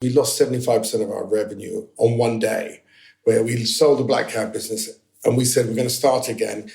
We lost 75% of our revenue on one day where we sold the black cab business and we said, we're going to start again.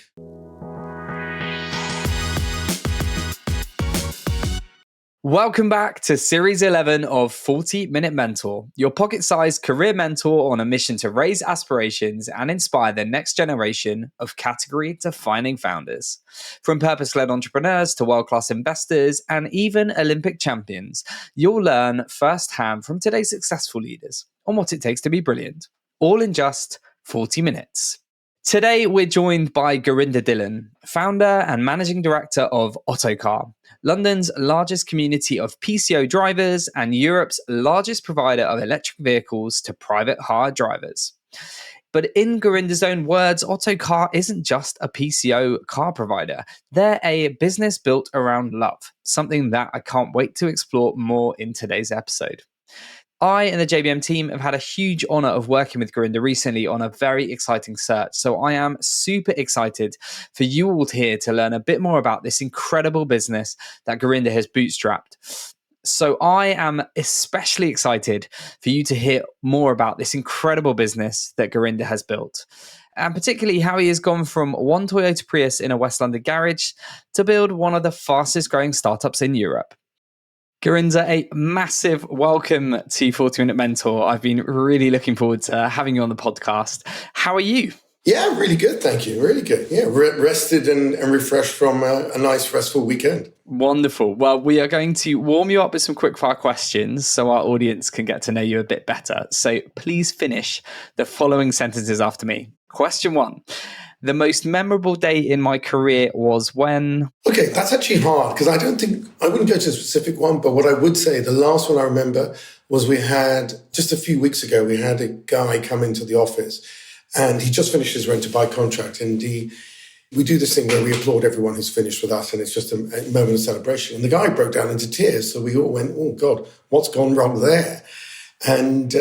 Welcome back to Series 11 of 40-Minute Mentor, your pocket-sized career mentor on a mission to raise aspirations and inspire the next generation of category-defining founders. From purpose-led entrepreneurs to world-class investors and even Olympic champions, you'll learn firsthand from today's successful leaders on what it takes to be brilliant, all in just 40 minutes. Today, we're joined by Gurinder Dhillon, founder and managing director of Otto Car, London's largest community of PCO drivers and Europe's largest provider of electric vehicles to private hire drivers. But in Gurinder's own words, Otto Car isn't just a PCO car provider. They're a business built around love, something that I can't wait to explore more in today's episode. I and the JBM team have had a huge honor of working with Gurinder recently on a very exciting search. So I am super excited for you all here to learn a bit more about this incredible business that Gurinder has bootstrapped. So I am especially excited for you to hear more about this incredible business that Gurinder has built, and particularly how he has gone from one Toyota Prius in a West London garage to build one of the fastest growing startups in Europe. Gurinder, a massive welcome to 40-Minute Mentor. I've been really looking forward to having you on the podcast. How are you? Yeah, really good. Thank you. Really good. Yeah, rested and refreshed from a nice, restful weekend. Wonderful. Well, we are going to warm you up with some quickfire questions so our audience can get to know you a bit better. So please finish the following sentences after me. Question 1. The most memorable day in my career was when... Okay, that's actually hard because I wouldn't go to a specific one, but what I would say, the last one I remember was we had, just a few weeks ago, we had a guy come into the office and he just finished his rent-to-buy contract, and we do this thing where we applaud everyone who's finished with us, and it's just a moment of celebration. And the guy broke down into tears, so we all went, oh God, what's gone wrong there? And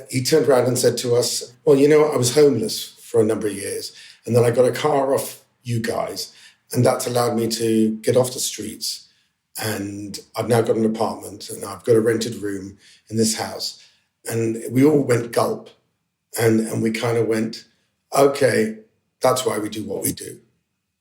he turned around and said to us, well, I was homeless for a number of years. And then I got a car off you guys, and that's allowed me to get off the streets. And I've now got an apartment, and I've got a rented room in this house. And we all went gulp, and we kind of went, okay, that's why we do what we do.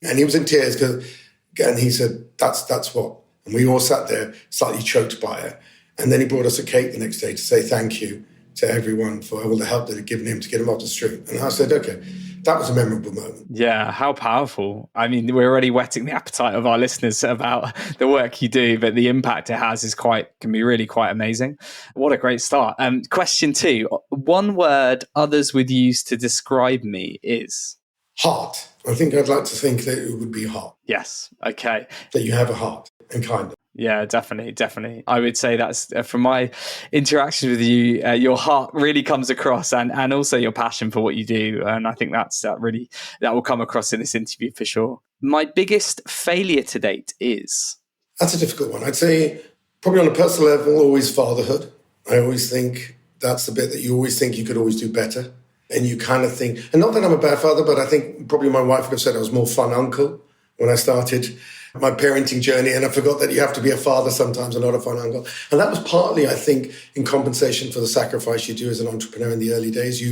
And he was in tears, and he said, that's what. And we all sat there slightly choked by it. And then he brought us a cake the next day to say thank you to everyone for all the help that had given him to get him off the street. And I said, okay. That was a memorable moment. Yeah, how powerful. I mean, we're already whetting the appetite of our listeners about the work you do, but the impact it has can be really quite amazing. What a great start. Question 2, one word others would use to describe me is? Heart. I think I'd like to think that it would be heart. Yes. Okay. That you have a heart and kindness. Yeah, definitely. I would say that's from my interactions with you, your heart really comes across, and also your passion for what you do. And I think that will come across in this interview for sure. My biggest failure to date is? That's a difficult one. I'd say probably on a personal level, always fatherhood. I always think that's the bit that you always think you could always do better. And you kind of think, and not that I'm a bad father, but I think probably my wife would have said I was more fun uncle when I started my parenting journey, and I forgot that you have to be a father sometimes and not a fun uncle. And that was partly, I think, in compensation for the sacrifice you do as an entrepreneur in the early days.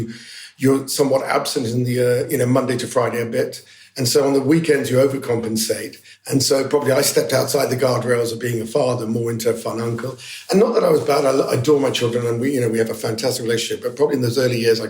You're somewhat absent in the Monday to Friday a bit. And so on the weekends, you overcompensate. And so probably I stepped outside the guardrails of being a father, more into a fun uncle. And not that I was bad. I adore my children, and we have a fantastic relationship. But probably in those early years,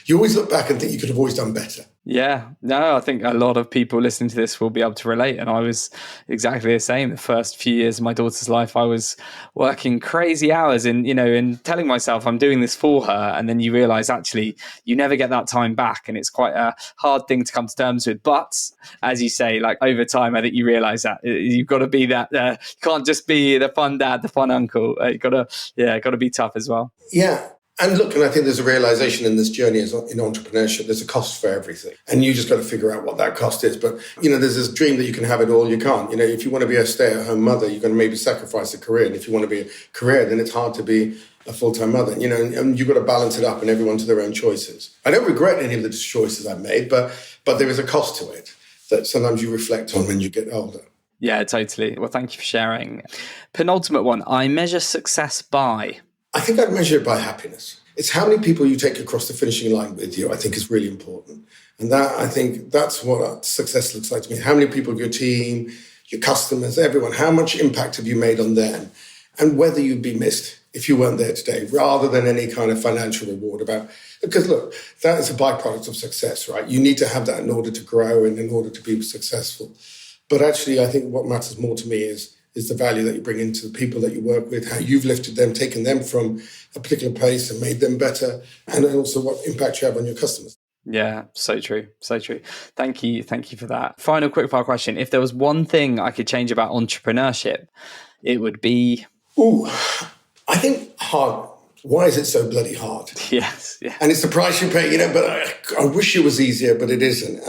you always look back and think you could have always done better. Yeah, no, I think a lot of people listening to this will be able to relate. And I was exactly the same. The first few years of my daughter's life, I was working crazy hours and telling myself I'm doing this for her. And then you realize actually you never get that time back. And it's quite a hard thing to come to terms with. But as you say, like over time, I think you realize that you've got to be that, you can't just be the fun dad, the fun uncle. You've got to be tough as well. Yeah. And look, and I think there's a realization in this journey in entrepreneurship, there's a cost for everything. And you just got to figure out what that cost is. But, there's this dream that you can have it all, you can't. If you want to be a stay-at-home mother, you're going to maybe sacrifice a career. And if you want to be a career, then it's hard to be a full-time mother, and you've got to balance it up, and everyone to their own choices. I don't regret any of the choices I've made, but there is a cost to it that sometimes you reflect on when you get older. Yeah, totally. Well, thank you for sharing. Penultimate one, I measure success by... I think I'd measure it by happiness. It's how many people you take across the finishing line with you, I think is really important. And that, I think that's what success looks like to me. How many people of your team, your customers, everyone, how much impact have you made on them? And whether you'd be missed if you weren't there today, rather than any kind of financial reward because look, that is a byproduct of success, right? You need to have that in order to grow and in order to be successful. But actually, I think what matters more to me is the value that you bring into the people that you work with, how you've lifted them, taken them from a particular place and made them better, and then also what impact you have on your customers. Yeah, so true. So true. Thank you. Thank you for that. Final quickfire question. If there was one thing I could change about entrepreneurship, it would be... Ooh, I think hard. Why is it so bloody hard? Yes. Yeah. And it's the price you pay, but I wish it was easier, but it isn't.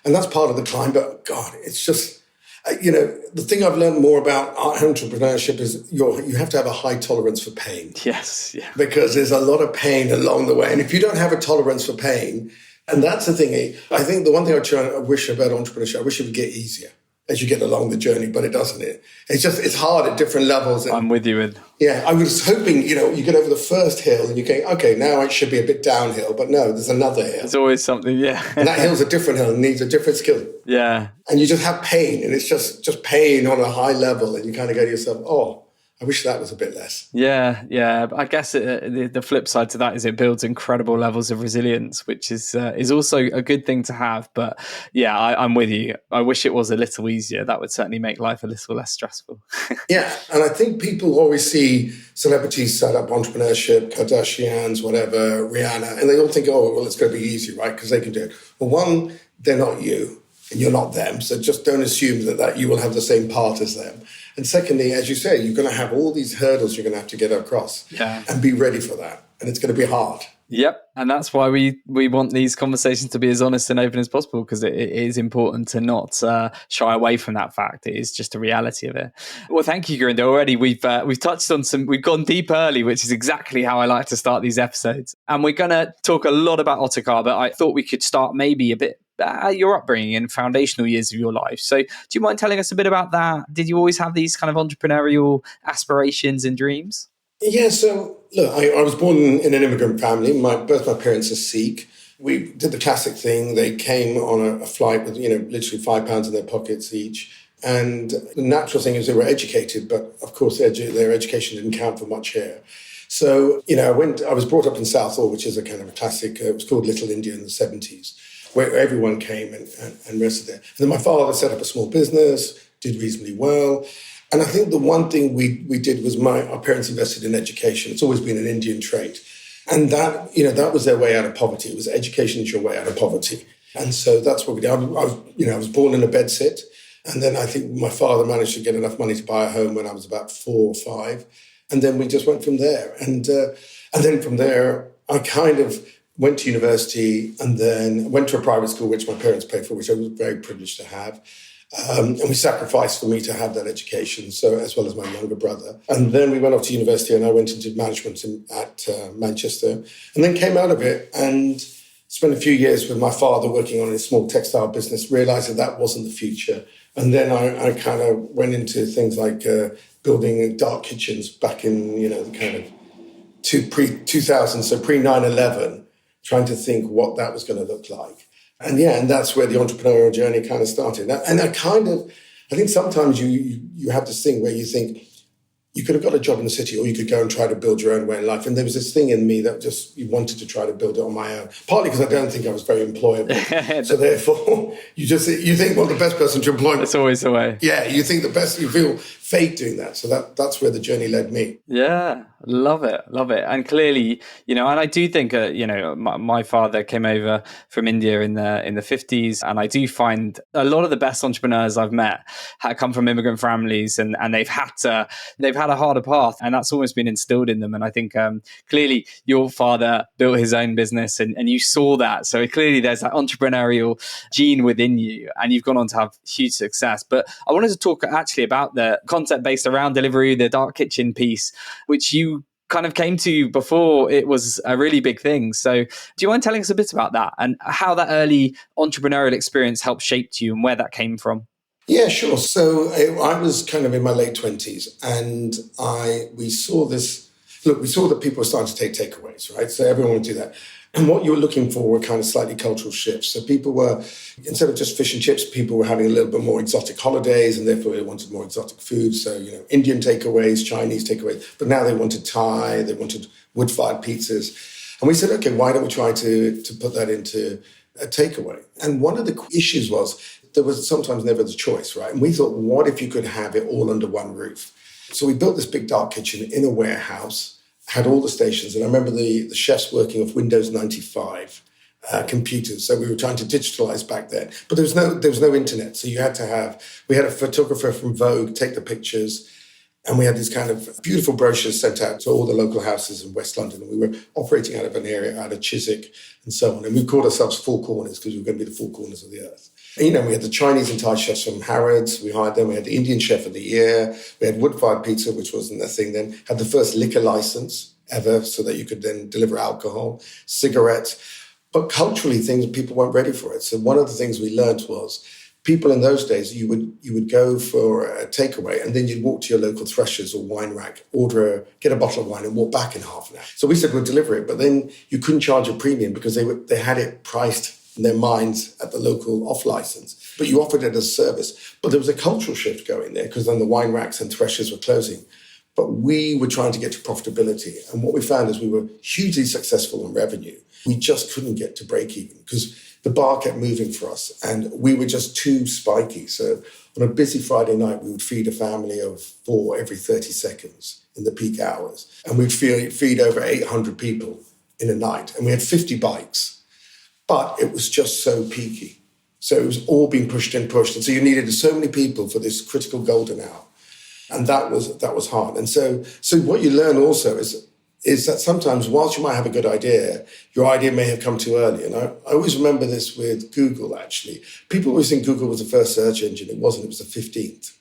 And that's part of the climb. But God, it's just... the thing I've learned more about entrepreneurship is you have to have a high tolerance for pain. Yes, yeah. Because there's a lot of pain along the way. And if you don't have a tolerance for pain, and that's the thing, I think the one thing I wish about entrepreneurship, I wish it would get easier as you get along the journey, but it doesn't. It's hard at different levels. I'm with you. Yeah, I was hoping, you get over the first hill and you're going, okay, now it should be a bit downhill, but no, there's another hill. There's always something, yeah. And that hill's a different hill and needs a different skill. Yeah. And you just have pain, and it's just pain on a high level, and you kind of go to yourself, oh, I wish that was a bit less. Yeah. I guess the flip side to that is it builds incredible levels of resilience, which is also a good thing to have. But yeah, I'm with you. I wish it was a little easier. That would certainly make life a little less stressful. Yeah, and I think people always see celebrities set up entrepreneurship, Kardashians, whatever, Rihanna, and they all think, oh, well, it's going to be easy, right? Because they can do it. Well, one, they're not you, and you're not them. So just don't assume that you will have the same path as them. And secondly, as you say, you're going to have all these hurdles you're going to have to get across and be ready for that. And it's going to be hard. Yep. And that's why we want these conversations to be as honest and open as possible, because it is important to not shy away from that fact. It is just a reality of it. Well, thank you, Gurinder. Already we've touched on we've gone deep early, which is exactly how I like to start these episodes. And we're going to talk a lot about Otto Car, but I thought we could start maybe a bit your upbringing and foundational years of your life. So do you mind telling us a bit about that? Did you always have these kind of entrepreneurial aspirations and dreams? Yeah, so look, I was born in an immigrant family. Both my parents are Sikh. We did the classic thing. They came on a flight with, literally £5 in their pockets each. And the natural thing is they were educated, but of course their education didn't count for much here. So, I was brought up in Southall, which is a kind of a classic, it was called Little India in the 70s. Where everyone came and rested there. And then my father set up a small business, did reasonably well. And I think the one thing we did was our parents invested in education. It's always been an Indian trait. And that was their way out of poverty. It was education is your way out of poverty. And so that's what we did. I was born in a bedsit. And then I think my father managed to get enough money to buy a home when I was about 4 or 5. And then we just went from there. And then from there, I kind of went to university and then went to a private school, which my parents paid for, which I was very privileged to have. And we sacrificed for me to have that education, so as well as my younger brother. And then we went off to university and I went into management at Manchester, and then came out of it and spent a few years with my father working on a small textile business, realizing that wasn't the future. And then I kind of went into things like building dark kitchens back in, the kind of pre-2000, so pre-9/11, trying to think what that was going to look like. And that's where the entrepreneurial journey kind of started. And I think sometimes you have this thing where you think you could have got a job in the city or you could go and try to build your own way in life. And there was this thing in me that just you wanted to try to build it on my own, partly because I don't think I was very employable. So therefore, you think, well, the best person to employ. That's always the way. Yeah, you think you feel fake doing that. So that's where the journey led me. Yeah, love it. And clearly, and I do think, my father came over from India in the 50s. And I do find a lot of the best entrepreneurs I've met come from immigrant families and they've had a harder path, and that's almost been instilled in them. And I think clearly your father built his own business and you saw that. So clearly there's that entrepreneurial gene within you and you've gone on to have huge success. But I wanted to talk actually about the concept based around delivery, the dark kitchen piece, which you kind of came to before it was a really big thing. So do you mind telling us a bit about that and how that early entrepreneurial experience helped shape you and where that came from? Yeah, sure. So I was kind of in my late 20s and we saw this. look, we saw that people were starting to take takeaways, right? So everyone would do that. And what you were looking for were kind of slightly cultural shifts. So people were, instead of just fish and chips, people were having a little bit more exotic holidays, and therefore they wanted more exotic food. So, Indian takeaways, Chinese takeaways, but now they wanted Thai, they wanted wood-fired pizzas. And we said, okay, why don't we try to put that into a takeaway? And one of the issues was there was sometimes never the choice, right? And we thought, what if you could have it all under one roof? So we built this big dark kitchen in a warehouse, had all the stations. And I remember the chefs working off Windows 95 computers. So we were trying to digitalize back then. But there was no internet. So we had a photographer from Vogue take the pictures. And we had these kind of beautiful brochures sent out to all the local houses in West London. And we were operating out of an area, out of Chiswick and so on. And we called ourselves Four Corners because we were going to be the four corners of the earth. And, we had the Chinese and Thai chefs from Harrods. We hired them. We had the Indian chef of the year. We had wood-fired pizza, which wasn't a thing then. Had the first liquor license ever so that you could then deliver alcohol, cigarettes. But culturally, people weren't ready for it. So one of the things we learned was people in those days, you would go for a takeaway and then you'd walk to your local threshers or wine rack, get a bottle of wine and walk back in half an hour. So we said we'll deliver it, but then you couldn't charge a premium because they had it priced in their minds at the local off license. But you offered it as a service. But there was a cultural shift going there because then the wine racks and threshers were closing. But we were trying to get to profitability. And what we found is we were hugely successful in revenue. We just couldn't get to break even because the bar kept moving for us and we were just too spiky. So on a busy Friday night, we would feed a family of 4 every 30 seconds in the peak hours. And we'd feed over 800 people in a night. And we had 50 bikes, but it was just so peaky. So it was all being pushed and pushed. And so you needed so many people for this critical golden hour. And that was hard. And so what you learn also is that sometimes whilst you might have a good idea, your idea may have come too early. And I always remember this with Google, actually. People always think Google was the first search engine. It wasn't. It was the 15th.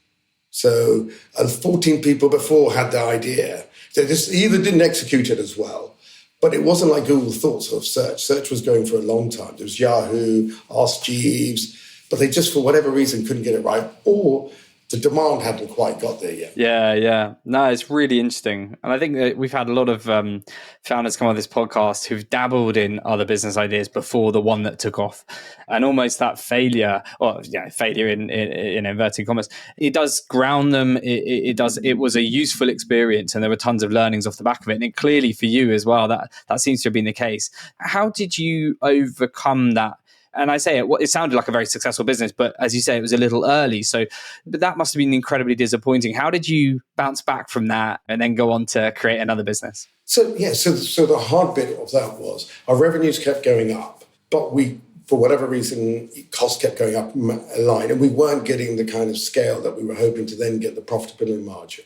So 14 people before had the idea. They just either didn't execute it as well. But it wasn't like Google thought of search. Search was going for a long time. There was Yahoo, Ask Jeeves, but they just, for whatever reason, couldn't get it right. Or the demand hadn't quite got there yet. Yeah. No, it's really interesting. And I think that we've had a lot of founders come on this podcast who've dabbled in other business ideas before the one that took off. And almost that failure in inverted commas, it does ground them. It was a useful experience and there were tons of learnings off the back of it. And clearly for you as well, that seems to have been the case. How did you overcome that? And I say it sounded like a very successful business, but as you say, it was a little early. But that must have been incredibly disappointing. How did you bounce back from that and then go on to create another business? So the hard bit of that was our revenues kept going up, but for whatever reason, costs kept going up a line, and we weren't getting the kind of scale that we were hoping to then get the profitability margin.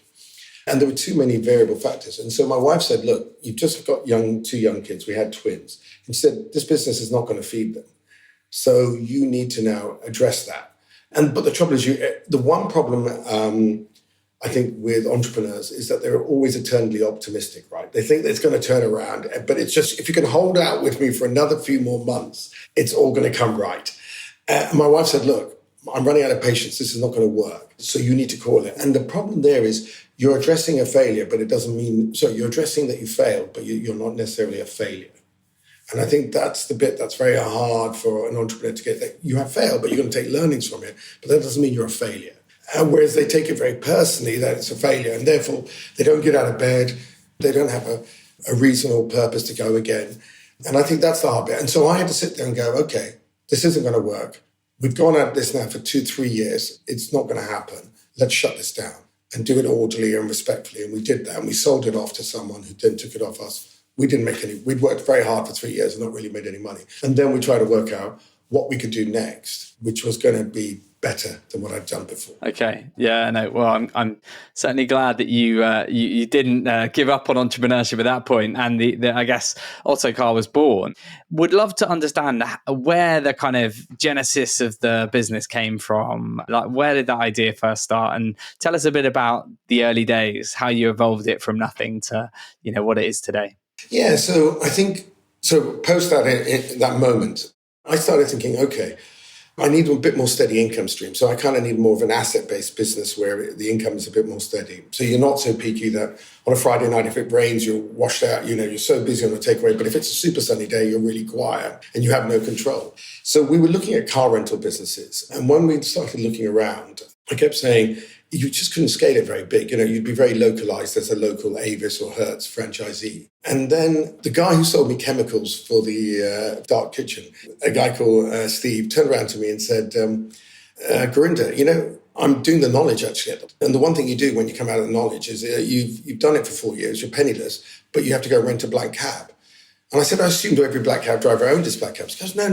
And there were too many variable factors. And so my wife said, look, you've just got two young kids. We had twins. And she said, this business is not going to feed them. So you need to now address that. But the trouble is, the one problem I think with entrepreneurs is that they're always eternally optimistic, right? They think that it's going to turn around, but it's just, if you can hold out with me for another few more months, it's all going to come right. My wife said, look, I'm running out of patience. This is not going to work. So you need to call it. And the problem there is you're addressing a failure, but it doesn't mean, you're addressing that you failed, but you're not necessarily a failure. And I think that's the bit that's very hard for an entrepreneur to get. That you have failed, but you're going to take learnings from it. But that doesn't mean you're a failure. And whereas they take it very personally that it's a failure, and therefore they don't get out of bed, they don't have a reasonable purpose to go again. And I think that's the hard bit. And so I had to sit there and go, okay, this isn't going to work. We've gone at this now for 2-3 years. It's not going to happen. Let's shut this down and do it orderly and respectfully. And we did that. And we sold it off to someone who then took it off us. We didn't make any. We'd worked very hard for 3 years and not really made any money. And then we tried to work out what we could do next, which was going to be better than what I'd done before. Okay. Yeah, no. Well, I'm certainly glad that you didn't give up on entrepreneurship at that point, and the I guess Otto Car was born. Would love to understand where the kind of genesis of the business came from. Like, where did that idea first start? And tell us a bit about the early days, how you evolved it from nothing to what it is today. Yeah, so I think post that moment, I started thinking, okay, I need a bit more steady income stream. So I kind of need more of an asset-based business where the income is a bit more steady. So you're not so peaky that on a Friday night, if it rains, you're washed out, you're so busy on the takeaway. But if it's a super sunny day, you're really quiet and you have no control. So we were looking at car rental businesses. And when we started looking around, I kept saying, you just couldn't scale it very big. You'd be very localized as a local Avis or Hertz franchisee. And then the guy who sold me chemicals for the dark kitchen, a guy called Steve, turned around to me and said, Gurinder, I'm doing the knowledge actually. And the one thing you do when you come out of the knowledge is you've done it for 4 years, you're penniless, but you have to go rent a blank cab. And I said, I assumed every black cab driver owned his black cabs. He goes, no.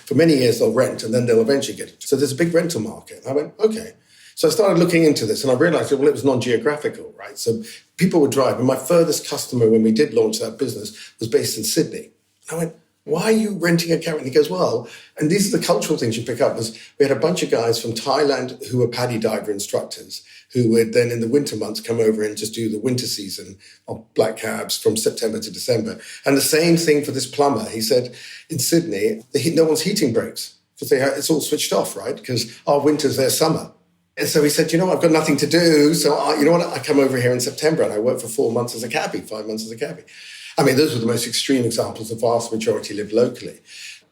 For many years they'll rent and then they'll eventually get it. So there's a big rental market. And I went, okay. So I started looking into this and I realized, well, it was non-geographical, right? So people would drive. And my furthest customer when we did launch that business was based in Sydney. And I went, why are you renting a car? And he goes, well, and these are the cultural things you pick up. Was we had a bunch of guys from Thailand who were paddy diver instructors who would then in the winter months come over and just do the winter season of black cabs from September to December. And the same thing for this plumber. He said in Sydney, no one's heating breaks because it's all switched off, right? Because our winter's their summer. And so he said, I've got nothing to do. So I come over here in September and I work for 4 months as a cabbie, 5 months as a cabbie. I mean, those were the most extreme examples. The vast majority lived locally.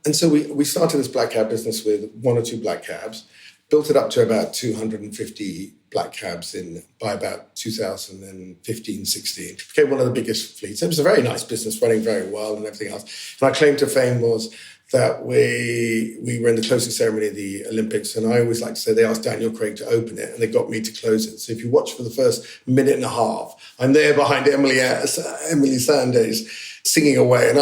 And so we started this black cab business with 1 or 2 black cabs, built it up to about 250 black cabs by about 2015, 16. Became one of the biggest fleets. It was a very nice business, running very well and everything else. And our claim to fame was that we were in the closing ceremony of the Olympics, and I always like to say they asked Daniel Craig to open it, and they got me to close it. So if you watch for the first minute and a half, I'm there behind Emily Sanders singing away, and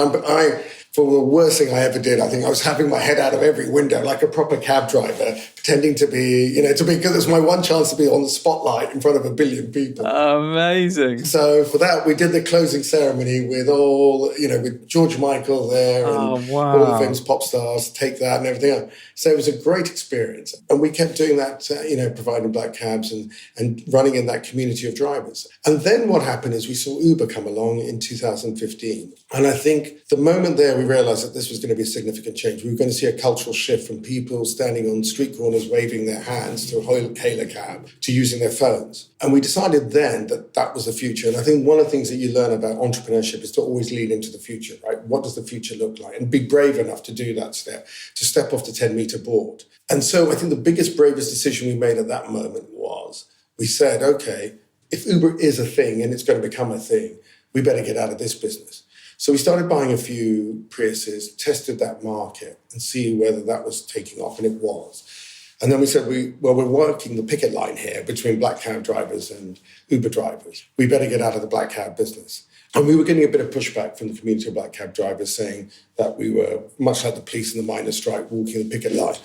for the worst thing I ever did, I think I was having my head out of every window like a proper cab driver, pretending to be, because it was my one chance to be on the spotlight in front of 1 billion people. Amazing. So for that, we did the closing ceremony with with George Michael there and all the famous pop stars, Take That and everything else. So it was a great experience. And we kept doing that, providing black cabs and running in that community of drivers. And then what happened is we saw Uber come along in 2015. And I think the moment there we realized that this was going to be a significant change. We were going to see a cultural shift from people standing on street corners waving their hands to hail a cab to using their phones. And we decided then that was the future. And I think one of the things that you learn about entrepreneurship is to always lean into the future, right? What does the future look like? And be brave enough to do that step, to step off the 10-meter board. And so I think the biggest, bravest decision we made at that moment was we said, okay, if Uber is a thing and it's going to become a thing, we better get out of this business. So we started buying a few Priuses, tested that market and see whether that was taking off, and it was. And then we said, we're working the picket line here between black cab drivers and Uber drivers. We better get out of the black cab business. And we were getting a bit of pushback from the community of black cab drivers saying that we were, much like the police in the miners' strike, walking the picket line.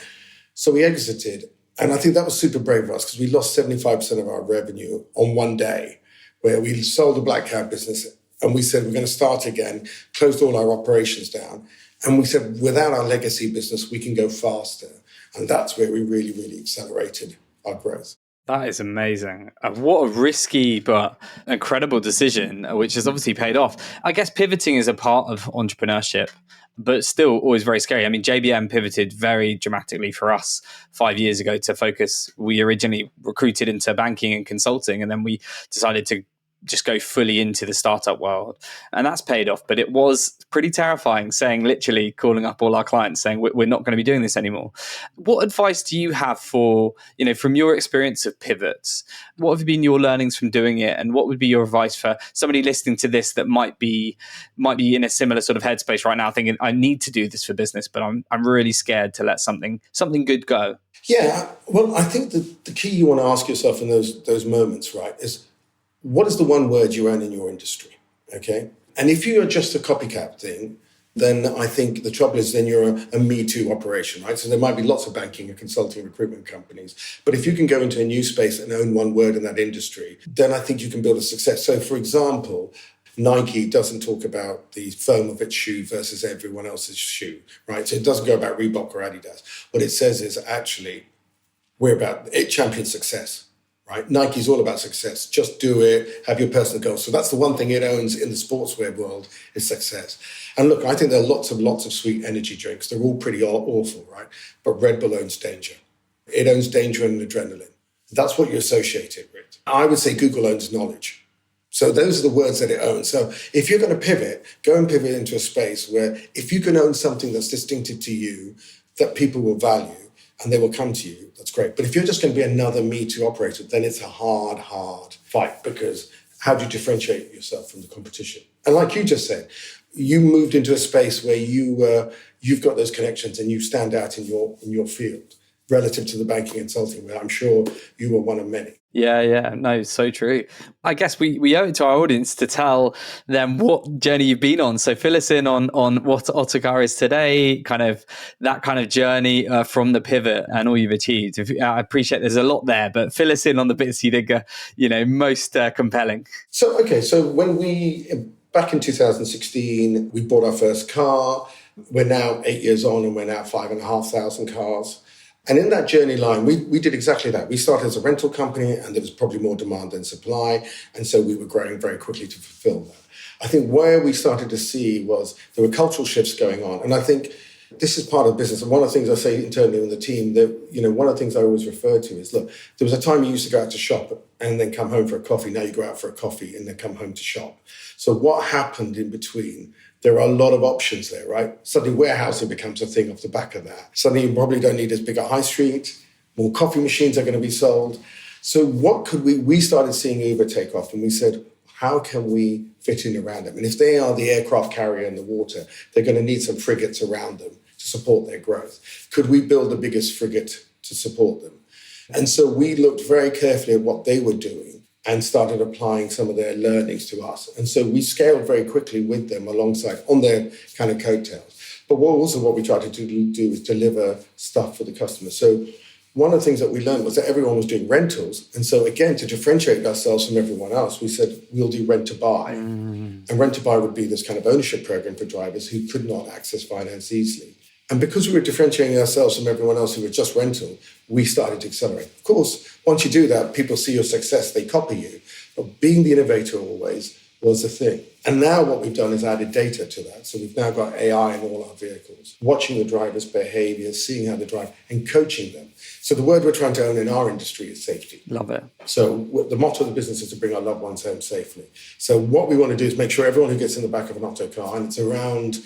So we exited. And I think that was super brave of us because we lost 75% of our revenue on one day where we sold the black cab business. And we said, we're going to start again, closed all our operations down. And we said, without our legacy business, we can go faster. And that's where we really, really accelerated our growth. That is amazing. What a risky but incredible decision, which has obviously paid off. I guess pivoting is a part of entrepreneurship, but still always very scary. I mean, JBM pivoted very dramatically for us 5 years ago to focus. We originally recruited into banking and consulting, and then we decided to just go fully into the startup world. And that's paid off. But it was pretty terrifying literally calling up all our clients saying, we're not going to be doing this anymore. What advice do you have for, from your experience of pivots? What have been your learnings from doing it? And what would be your advice for somebody listening to this that might be in a similar sort of headspace right now, thinking, I need to do this for business, but I'm really scared to let something good go? Yeah, well, I think the key you want to ask yourself in those moments, right, is what is the one word you earn in your industry, okay? And if you're just a copycat thing, then I think the trouble is then you're a Me Too operation, right? So there might be lots of banking and consulting recruitment companies. But if you can go into a new space and own one word in that industry, then I think you can build a success. So, for example, Nike doesn't talk about the foam of its shoe versus everyone else's shoe, right? So it doesn't go about Reebok or Adidas. What it says is actually, it champions success. right? Nike's all about success. Just do it, have your personal goals. So that's the one thing it owns in the sportswear world is success. And look, I think there are lots of sweet energy drinks. They're all pretty awful, right? But Red Bull owns danger. It owns danger and adrenaline. That's what you associate it with. I would say Google owns knowledge. So those are the words that it owns. So if you're going to pivot, go and pivot into a space where if you can own something that's distinctive to you, that people will value, and they will come to you, that's great. But if you're just going to be another Me Too operator, then it's a hard fight, because how do you differentiate yourself from the competition? And like you just said, you moved into a space where you've got those connections and you stand out in your field relative to the banking and consulting, where I'm sure you were one of many. Yeah. No, so true. I guess we owe it to our audience to tell them what journey you've been on. So fill us in on what Otto Car is today, kind of that kind of journey from the pivot and all you've achieved. I appreciate there's a lot there, but fill us in on the bits you think are, most compelling. So when back in 2016, we bought our first car. We're now 8 years on and we're now 5,500 cars. And in that journey line, we did exactly that. We started as a rental company and there was probably more demand than supply. And so we were growing very quickly to fulfill that. I think where we started to see was there were cultural shifts going on. And I think this is part of business. And one of the things I say internally on the team that, one of the things I always refer to is, look, there was a time you used to go out to shop and then come home for a coffee. Now you go out for a coffee and then come home to shop. So what happened in between? There are a lot of options there, right? Suddenly warehousing becomes a thing off the back of that. Suddenly you probably don't need as big a high street. More coffee machines are going to be sold. So what could we started seeing Uber take off, and we said, how can we fit in around them? And if they are the aircraft carrier in the water, they're going to need some frigates around them to support their growth. Could we build the biggest frigate to support them? And so we looked very carefully at what they were doing and started applying some of their learnings to us. And so we scaled very quickly with them alongside on their kind of coattails. But what we tried to do is deliver stuff for the customer. So one of the things that we learned was that everyone was doing rentals. And so again, to differentiate ourselves from everyone else, we said, we'll do rent to buy. And rent to buy would be this kind of ownership program for drivers who could not access finance easily. And because we were differentiating ourselves from everyone else who were just rental, we started to accelerate. Of course, once you do that, people see your success, they copy you. But being the innovator always was the thing. And now what we've done is added data to that. So we've now got AI in all our vehicles, watching the driver's behavior, seeing how they drive, and coaching them. So the word we're trying to own in our industry is safety. Love it. So the motto of the business is to bring our loved ones home safely. So what we want to do is make sure everyone who gets in the back of an Otto car, and it's around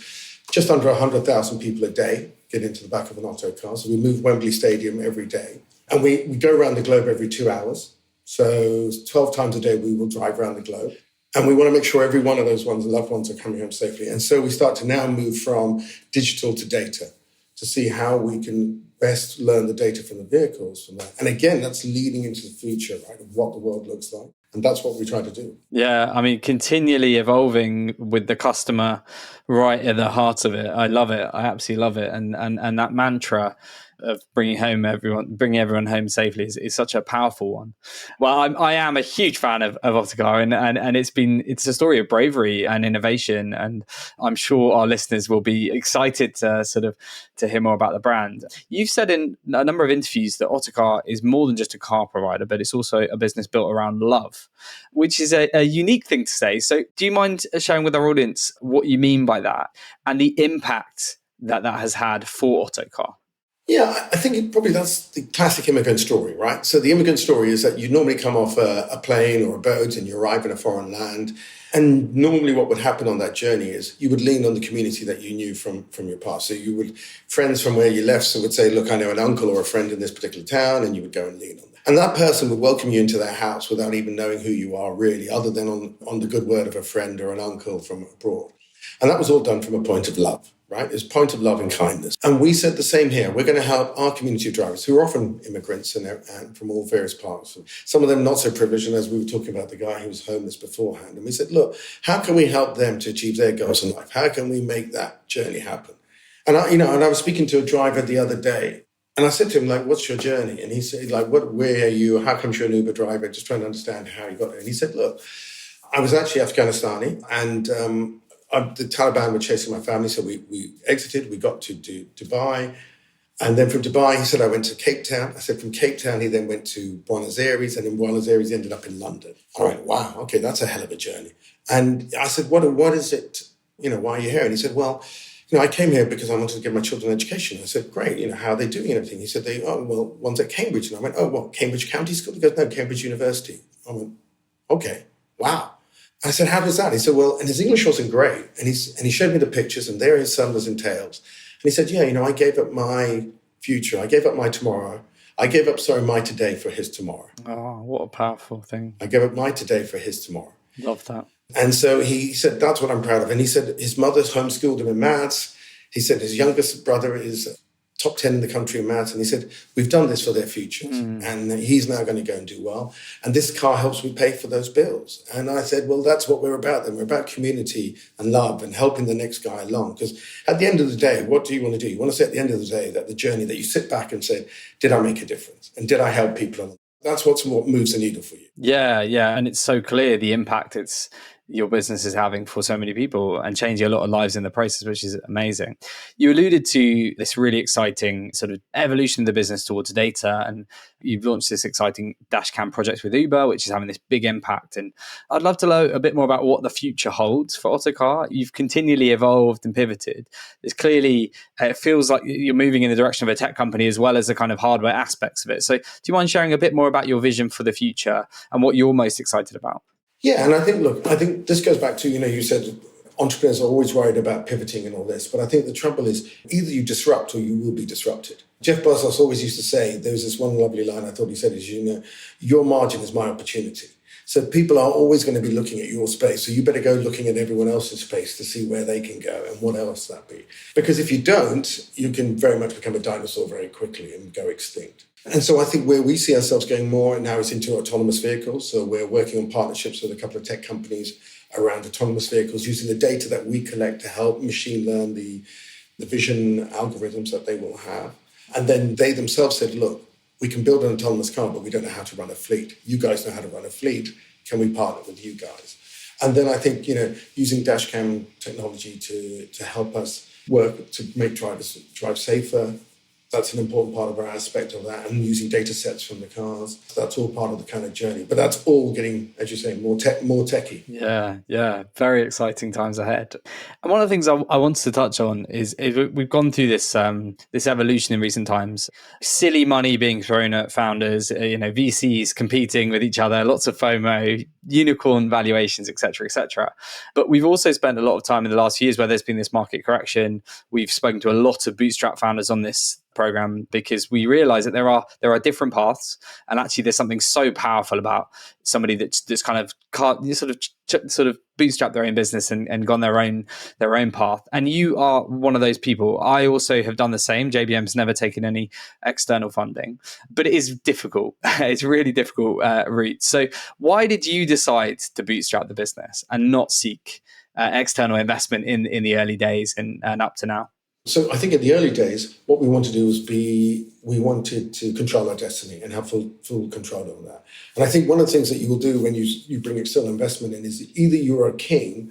just under 100,000 people a day get into the back of an Otto car. So we move Wembley Stadium every day. And we go around the globe every 2 hours. So 12 times a day we will drive around the globe. And we want to make sure every one of those loved ones are coming home safely. And so we start to now move from digital to data to see how we can best learn the data from the vehicles from that. And again, that's leading into the future, right, of what the world looks like. And that's what we try to do. Yeah, I mean, continually evolving with the customer right at the heart of it. I love it. I absolutely love it. And that mantra of bringing everyone home safely is such a powerful one. Well, I am a huge fan of Otto Car, and it's a story of bravery and innovation, and I'm sure our listeners will be excited to hear more about the brand. You've said in a number of interviews that Otto Car is more than just a car provider, but it's also a business built around love, which is a unique thing to say. So do you mind sharing with our audience what you mean by that and the impact that has had for Otto Car? Yeah, I think that's the classic immigrant story, right? So the immigrant story is that you normally come off a plane or a boat and you arrive in a foreign land. And normally what would happen on that journey is you would lean on the community that you knew from your past. So friends from where you left would say, look, I know an uncle or a friend in this particular town, and you would go and lean on them. And that person would welcome you into their house without even knowing who you are really, other than on the good word of a friend or an uncle from abroad. And that was all done from a point of love. Right? It's a point of love and kindness. And we said the same here. We're going to help our community of drivers, who are often immigrants and from all various parts. Some of them not so privileged, and as we were talking about the guy who was homeless beforehand. And we said, look, how can we help them to achieve their goals in life? How can we make that journey happen? And I was speaking to a driver the other day, and I said to him, like, what's your journey? And he said, like, where are you? How come you're an Uber driver? Just trying to understand how you got there. And he said, look, I was actually Afghanistani, and the Taliban were chasing my family, so we exited. We got to Dubai, And then from Dubai, he said, I went to Cape Town. I said, from Cape Town, he then went to Buenos Aires. And in Buenos Aires, he ended up in London. I went, wow, okay, that's a hell of a journey. And I said, what is it, why are you here? And he said, well, I came here because I wanted to give my children education. I said, great, how are they doing and everything? He said, one's at Cambridge. And I went, Cambridge County School? He goes, no, Cambridge University. I went, okay, wow. I said, how does that? He said, well, and his English wasn't great. And he showed me the pictures, and there his son was in tails. And he said, yeah, I gave up my future. I gave up my tomorrow. I gave up, my today for his tomorrow. Oh, what a powerful thing. I gave up my today for his tomorrow. Love that. And so he said, that's what I'm proud of. And he said his mother's homeschooled him in maths. He said his youngest brother is top 10 in the country in maths. And he said, we've done this for their futures. And he's now going to go and do well. And this car helps me pay for those bills. And I said, well, that's what we're about then. We're about community and love and helping the next guy along. Because at the end of the day, what do you want to do? You want to say at the end of the day that the journey that you sit back and say, did I make a difference? And did I help people along? That's what moves the needle for you. Yeah. And it's so clear the impact your business is having for so many people and changing a lot of lives in the process, which is amazing. You alluded to this really exciting sort of evolution of the business towards data, and you've launched this exciting dashcam project with Uber, which is having this big impact. And I'd love to know a bit more about what the future holds for Otto Car. You've continually evolved and pivoted. It's clearly, it feels like you're moving in the direction of a tech company as well as the kind of hardware aspects of it. So do you mind sharing a bit more about your vision for the future and what you're most excited about? Yeah, and I think this goes back to, you said entrepreneurs are always worried about pivoting and all this, but I think the trouble is either you disrupt or you will be disrupted. Jeff Bezos always used to say, there was this one lovely line I thought he said is, your margin is my opportunity. So people are always going to be looking at your space. So you better go looking at everyone else's space to see where they can go and what else that be. Because if you don't, you can very much become a dinosaur very quickly and go extinct. And so I think where we see ourselves going more now is into autonomous vehicles. So we're working on partnerships with a couple of tech companies around autonomous vehicles, using the data that we collect to help machine learn the vision algorithms that they will have. And then they themselves said, look, we can build an autonomous car, but we don't know how to run a fleet. You guys know how to run a fleet. Can we partner with you guys? And then I think, using dashcam technology to help us work to make drivers drive safer, that's an important part of our aspect of that, and using data sets from the cars. That's all part of the kind of journey. But that's all getting, as you say, more techy. Yeah. Very exciting times ahead. And one of the things I wanted to touch on is we've gone through this evolution in recent times. Silly money being thrown at founders, VCs competing with each other, lots of FOMO, unicorn valuations, et cetera, et cetera. But we've also spent a lot of time in the last few years where there's been this market correction. We've spoken to a lot of bootstrap founders on this program because we realize that there are different paths, and actually there's something so powerful about somebody that's kind of sort of bootstrapped their own business and gone their own path. And you are one of those people. I also have done the same. JBM's never taken any external funding, but it is difficult. It's really difficult route. So why did you decide to bootstrap the business and not seek external investment in the early days and up to now? So I think in the early days, what we wanted to do was we wanted to control our destiny and have full control over that. And I think one of the things that you will do when you bring external investment in is either you're a king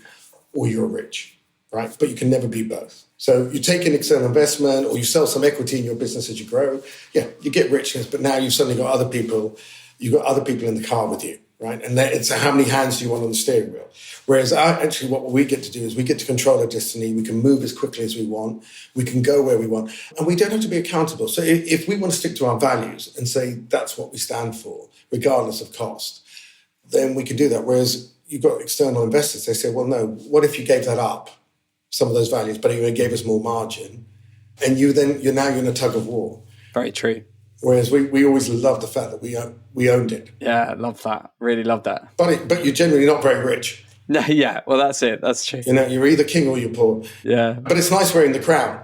or you're rich, right? But you can never be both. So you take an external investment or you sell some equity in your business as you grow. Yeah, you get richness, but now you've suddenly got other people in the car with you, right? And it's how many hands do you want on the steering wheel? Whereas actually what we get to do is we get to control our destiny. We can move as quickly as we want. We can go where we want. And we don't have to be accountable. So if we want to stick to our values and say that's what we stand for, regardless of cost, then we can do that. Whereas you've got external investors, they say, well, no, what if you gave that up, some of those values, but you gave us more margin? And you're now in a tug of war. Very true. Whereas we always love the fact that we owned it. Yeah, I love that. Really love that. But you're generally not very rich. No, yeah, well, that's it. That's true. You're either king or you're poor. Yeah. But it's nice wearing the crown.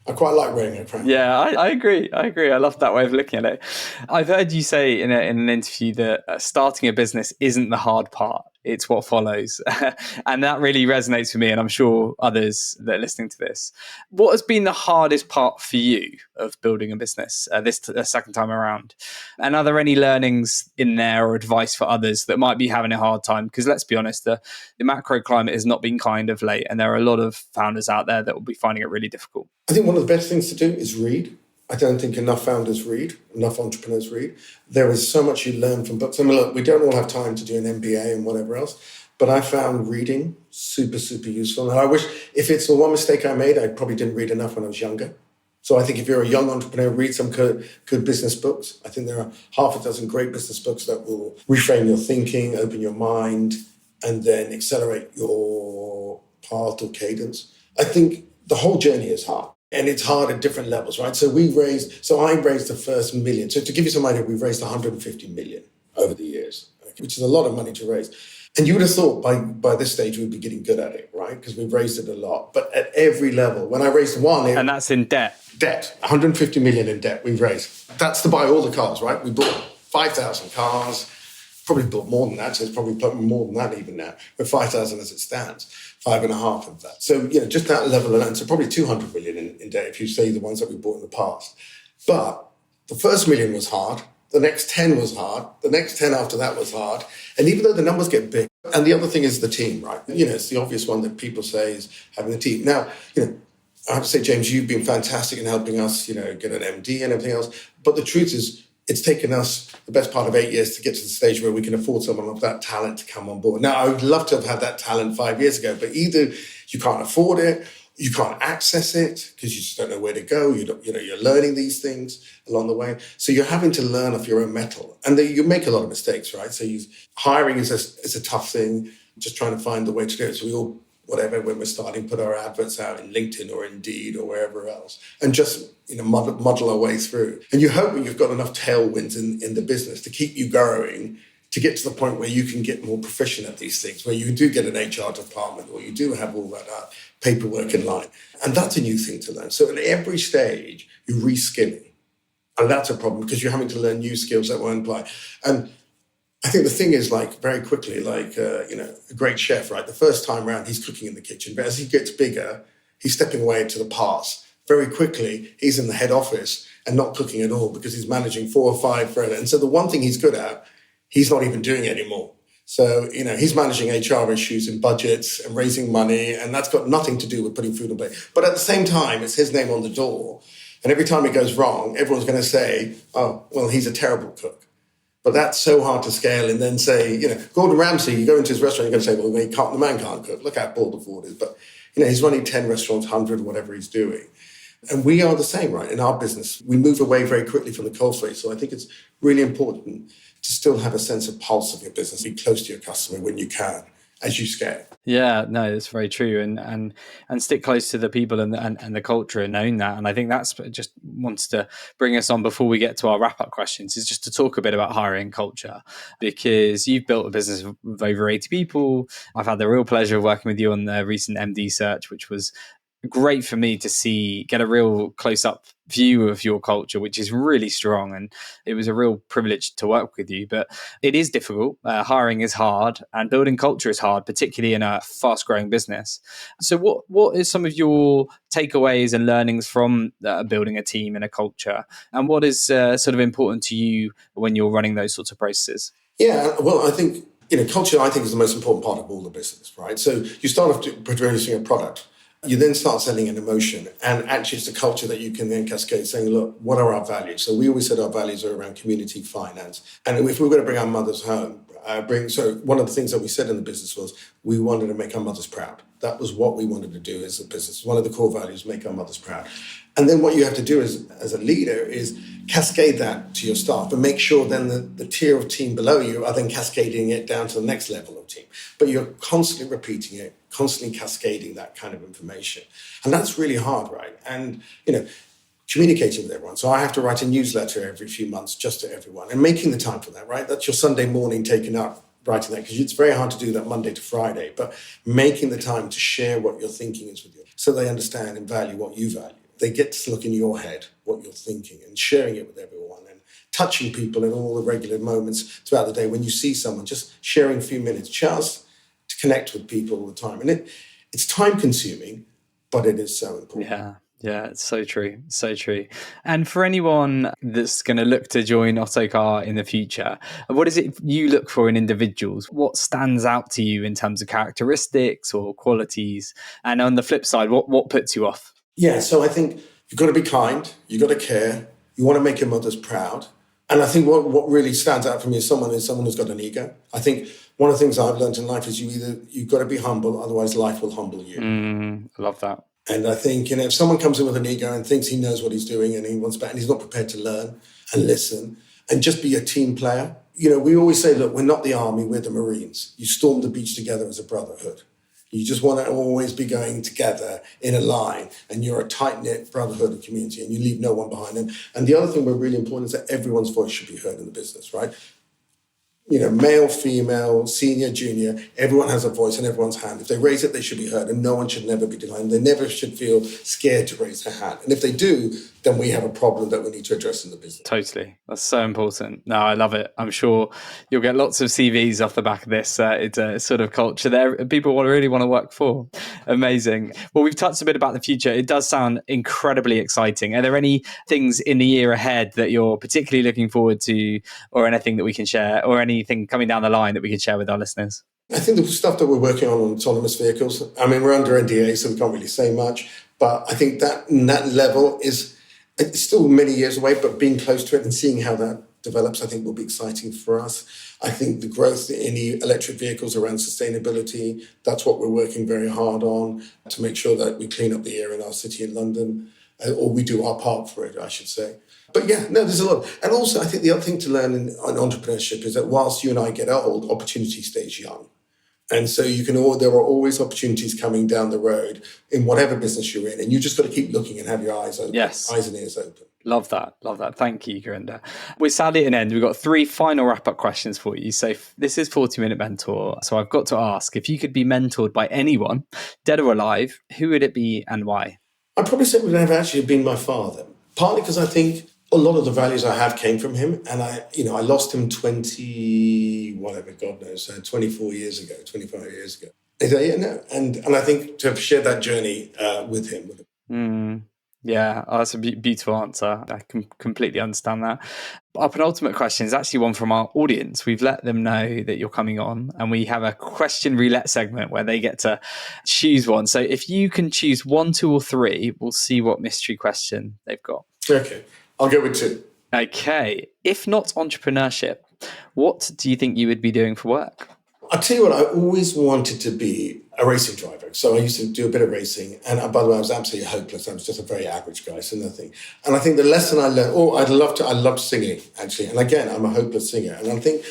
I quite like wearing a crown. Yeah, I agree. I love that way of looking at it. I've heard you say in an interview that starting a business isn't the hard part. It's what follows. And that really resonates with me, and I'm sure others that are listening to this. What has been the hardest part for you of building a business this second time around? And are there any learnings in there or advice for others that might be having a hard time? Because let's be honest, the macro climate has not been kind of late, and there are a lot of founders out there that will be finding it really difficult. I think one of the best things to do is read. I don't think enough founders read, enough entrepreneurs read. There is so much you learn from books. I mean, look, we don't all have time to do an MBA and whatever else, but I found reading super, super useful. And I wish, if it's the one mistake I made, I probably didn't read enough when I was younger. So I think if you're a young entrepreneur, read some good business books. I think there are half a dozen great business books that will reframe your thinking, open your mind, and then accelerate your path or cadence. I think the whole journey is hard. And it's hard at different levels, right? So I raised the first million. So to give you some idea, we've raised 150 million over the years, which is a lot of money to raise. And you would have thought by this stage we'd be getting good at it, right? Because we've raised it a lot. But at every level, when I raised one... And that's in debt. Debt, 150 million in debt we've raised. That's to buy all the cars, right? We bought 5,000 cars, probably bought more than that, so it's probably more than that even now. But 5,000 as it stands, 5.5 of that. So, just that level alone, so probably 200 million in debt if you say the ones that we bought in the past. But the first million was hard. The next 10 was hard. The next 10 after that was hard. And even though the numbers get big, and the other thing is the team, right? It's the obvious one that people say is having a team. Now, I have to say, James, you've been fantastic in helping us, get an MD and everything else. But the truth is, it's taken us the best part of 8 years to get to the stage where we can afford someone of that talent to come on board. Now, I would love to have had that talent 5 years ago, but either you can't afford it, you can't access it because you just don't know where to go. You're learning these things along the way. So you're having to learn off your own metal. And you make a lot of mistakes, right? So hiring is a tough thing, just trying to find the way to do it. So we all, whatever, when we're starting, put our adverts out in LinkedIn or Indeed or wherever else, and just muddle our way through. And you hope you've got enough tailwinds in the business to keep you going, to get to the point where you can get more proficient at these things, where you do get an HR department or you do have all that paperwork in line. And that's a new thing to learn. So at every stage, you're reskilling. And that's a problem because you're having to learn new skills that won't apply. And I think the thing is, very quickly, a great chef, right? The first time around, he's cooking in the kitchen. But as he gets bigger, he's stepping away into the past. Very quickly, he's in the head office and not cooking at all because he's managing 4 or 5 friends. And so the one thing he's good at, he's not even doing anymore. So, he's managing HR issues and budgets and raising money, and that's got nothing to do with putting food on the plate. But at the same time, it's his name on the door. And every time it goes wrong, everyone's going to say, oh, well, he's a terrible cook. But that's so hard to scale and then say, Gordon Ramsay, you go into his restaurant, you're going to say, well, the man can't cook. Look how poor the food is. But, he's running 10 restaurants, 100, whatever he's doing. And we are the same, right? In our business, we move away very quickly from the coalface. So I think it's really important to still have a sense of pulse of your business, be close to your customer when you can, as you scale. Yeah, no, it's very true, and stick close to the people and the culture and own that. And I think that's just wants to bring us on before we get to our wrap up questions, is just to talk a bit about hiring culture, because you've built a business with over 80 people. I've had the real pleasure of working with you on the recent MD search, which was great for me to get a real close-up view of your culture, which is really strong, and it was a real privilege to work with you. But it is difficult. Hiring is hard, and building culture is hard, particularly in a fast-growing business. So what is some of your takeaways and learnings from building a team and a culture, and what is sort of important to you when you're running those sorts of processes? Yeah, well, I think culture, I think, is the most important part of all the business, right? So you start off producing a product. You then start selling an emotion, and actually it's the culture that you can then cascade, saying, look, what are our values? So we always said our values are around community, finance. And if we were going to bring our mothers home, so one of the things that we said in the business was we wanted to make our mothers proud. That was what we wanted to do as a business. One of the core values, make our mothers proud. And then what you have to do as a leader is cascade that to your staff and make sure then the tier of team below you are then cascading it down to the next level of team. But you're constantly repeating it, constantly cascading that kind of information. And that's really hard, right? And, communicating with everyone. So I have to write a newsletter every few months just to everyone and making the time for that, right? That's your Sunday morning taken up, writing that, because it's very hard to do that Monday to Friday, but making the time to share what your thinking is with you so they understand and value what you value. They get to look in your head, what you're thinking, and sharing it with everyone and touching people in all the regular moments throughout the day. When you see someone, just sharing a few minutes just to connect with people all the time. And it's time consuming, but it is so important. Yeah, it's so true. So true. And for anyone that's going to look to join Otto Car in the future, what is it you look for in individuals? What stands out to you in terms of characteristics or qualities? And on the flip side, what puts you off? Yeah, so I think You've got to be kind. You've got to care. You want to make your mothers proud. And I think what really stands out for me is someone who's got an ego. I think one of the things I've learned in life is you've got to be humble, otherwise life will humble you. I love that. And I think, if someone comes in with an ego and thinks he knows what he's doing and he wants better, and he's not prepared to learn and listen and just be a team player. We always say, look, we're not the army, we're the Marines. You storm the beach together as a brotherhood. You just want to always be going together in a line, and you're a tight-knit brotherhood and community, and you leave no one behind. And the other thing we're really important is that everyone's voice should be heard in the business, right? Male, female, senior, junior, everyone has a voice in everyone's hand. If they raise it, they should be heard, and no one should never be denied. They never should feel scared to raise their hand. And if they do, then we have a problem that we need to address in the business. Totally. That's so important. No, I love it. I'm sure you'll get lots of CVs off the back of this. It's a sort of culture there people really want to work for. Amazing. Well, we've touched a bit about the future. It does sound incredibly exciting. Are there any things in the year ahead that you're particularly looking forward to, or anything that we can share, or anything coming down the line that we can share with our listeners? I think the stuff that we're working on autonomous vehicles, we're under NDA, so we can't really say much. But I think that level it's still many years away, but being close to it and seeing how that develops, I think will be exciting for us. I think the growth in the electric vehicles around sustainability, that's what we're working very hard on to make sure that we clean up the air in our city in London, or we do our part for it, I should say. But yeah, no, there's a lot. And also, I think the other thing to learn in entrepreneurship is that whilst you and I get old, opportunity stays young. And so there are always opportunities coming down the road in whatever business you're in. And you just got to keep looking and have your eyes open, eyes and ears open. Love that. Love that. Thank you, Gurinder. We're sadly at an end. We've got 3 final wrap-up questions for you. So this is 40-Minute Mentor. So I've got to ask, if you could be mentored by anyone, dead or alive, who would it be and why? I'd probably say it would have actually been my father. Partly because I think a lot of the values I have came from him. And I lost him 24 years ago, 25 years ago. And I think to have shared that journey with him. Yeah, that's a beautiful answer. I can completely understand that. Our penultimate question is actually one from our audience. We've let them know that you're coming on, and we have a question roulette segment where they get to choose one. So if you can choose 1, 2, or 3, we'll see what mystery question they've got. Okay, I'll go with 2. Okay. If not entrepreneurship, what do you think you would be doing for work? I'll tell you what, I always wanted to be a racing driver. So I used to do a bit of racing. And by the way, I was absolutely hopeless. I was just a very average guy, so nothing. And I think the lesson I learned, I loved singing, actually. And again, I'm a hopeless singer. And I think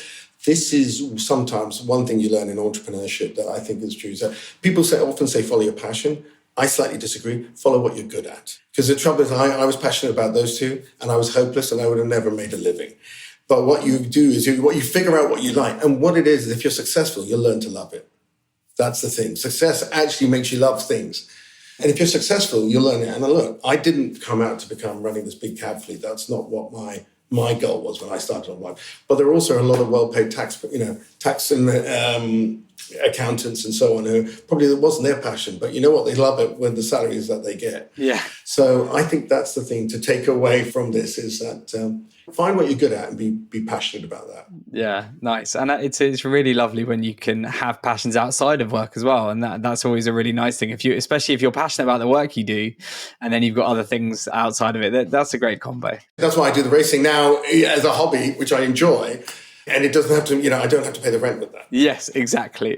this is sometimes one thing you learn in entrepreneurship that I think is true. Is that people often say, follow your passion. I slightly disagree. Follow what you're good at. Because the trouble is, I was passionate about those two, and I was hopeless, and I would have never made a living. But what you do is you figure out what you like. And what it is if you're successful, you'll learn to love it. That's the thing. Success actually makes you love things. And if you're successful, you'll learn it. And look, I didn't come out to become running this big cab fleet. That's not what my goal was when I started on life. But there are also a lot of well-paid tax and accountants and so on who probably it wasn't their passion, but you know what? They love it when the salaries that they get. Yeah. So I think that's the thing to take away from this is that find what you're good at and be passionate about that. Yeah, nice. And it's really lovely when you can have passions outside of work as well. And that's always a really nice thing. Especially if you're passionate about the work you do, and then you've got other things outside of it. That's a great combo. That's why I do the racing now as a hobby, which I enjoy. And it doesn't have to, I don't have to pay the rent with that. Yes, exactly.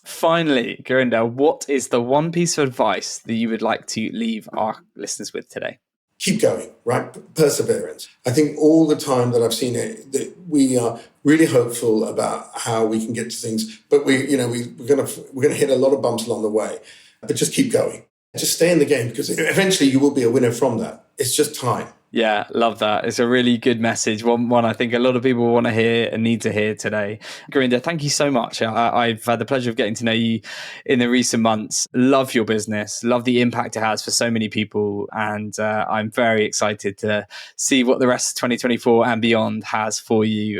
Finally, Gurinder, what is the one piece of advice that you would like to leave our listeners with today? Keep going, right? Perseverance. I think all the time that I've seen it, that we are really hopeful about how we can get to things, but we're going to hit a lot of bumps along the way. But just keep going. Just stay in the game because eventually you will be a winner from that. It's just time. Yeah, love that. It's a really good message. One I think a lot of people want to hear and need to hear today. Gurinder, thank you so much. I've had the pleasure of getting to know you in the recent months. Love your business. Love the impact it has for so many people. And I'm very excited to see what the rest of 2024 and beyond has for you.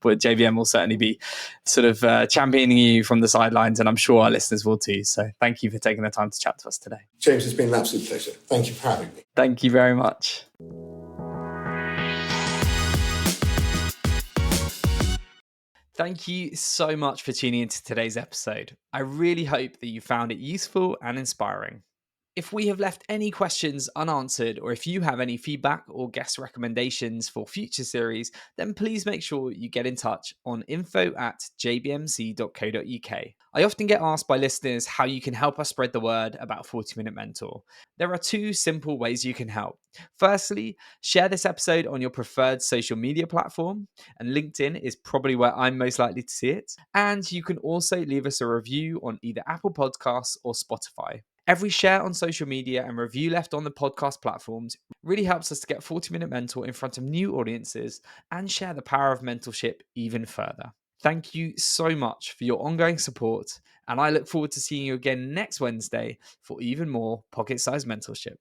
But JVM will certainly be sort of championing you from the sidelines, and I'm sure our listeners will too. So thank you for taking the time to chat to us today. James, it's been an absolute pleasure. Thank you for having me. Thank you very much. Thank you so much for tuning into today's episode. I really hope that you found it useful and inspiring. If we have left any questions unanswered, or if you have any feedback or guest recommendations for future series, then please make sure you get in touch on info@jbmc.co.uk. I often get asked by listeners how you can help us spread the word about 40 Minute Mentor. There are two simple ways you can help. Firstly, share this episode on your preferred social media platform, and LinkedIn is probably where I'm most likely to see it. And you can also leave us a review on either Apple Podcasts or Spotify. Every share on social media and review left on the podcast platforms really helps us to get 40 Minute Mentor in front of new audiences and share the power of mentorship even further. Thank you so much for your ongoing support, and I look forward to seeing you again next Wednesday for even more pocket-sized mentorship.